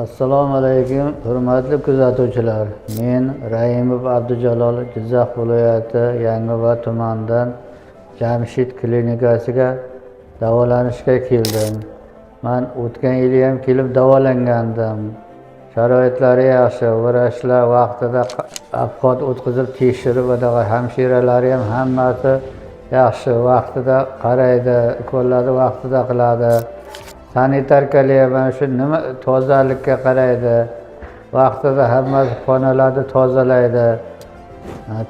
Assalomu alaykum, hurmatli kuzatuvchilar. Men Raimov Abdujalol, Jizzax viloyati Yangiobod tumanidan Jamshid klinikasiga davolanishga keldim. Men o'tgan yil ham kelib davolangandim. Sharoitlari yaxshi, vrachlar vaqtida apxot o'tkazib tekshirib, hamshiralar ham hammasi yaxshi, vaqtida qaraydi, ukollarni vaqtida qiladi. Sanitarkalar mana shu nima tozalikka qaraydi, vaqtida hammasi xonalarni tozalaydi,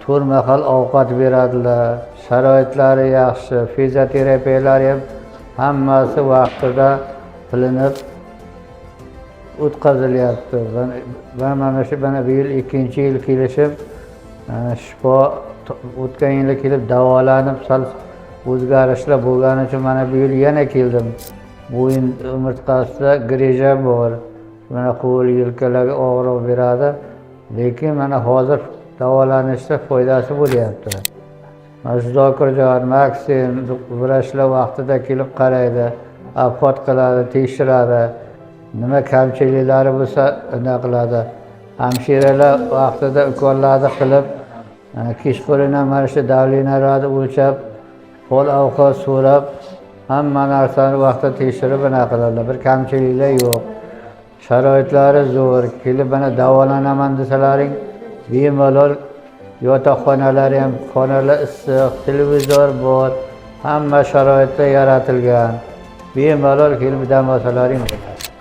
turma xil ovqat beradilar, sharoitlari yaxshi, fizioterapiyalar ham hammasi vaqtida qilinib o'tkazilyapti. Va mana shu bu yil ikkinchi yil kelishim, shifo o'tgan yili kelib davolanib sal o'zgarishlar bo'lgani uchun mana bu yil yana keldim. Bo'yin umurtqasida grija bor. Mana qo'l yelkalarga og'riq beradi, lekin mana hozir davolanishda foydasi bo'lyapti. Mana shu Zokirjon, Maksim vrachlar vaqtida kelib qaraydi, apxot qiladi, tekshiradi. Nima kamchiliklari bo'lsa uni qiladi. Hamshiralar vaqtida ukollarni qilib, kechqurun mana shu davlinalarni o'lchab, hol ovqat so'rab, hamma narsani vaqtida tekshirib qiladilar. Bir kamchiliklar yo'q. Sharoitlari zo'r. Kelib mana davolanaman desalaring, bemalol yotoqxonalari ham, xonalar issiq, televizor bor, hamma sharoitlar yaratilgan. Bemalol kelib dam olsalaring bo'ladi.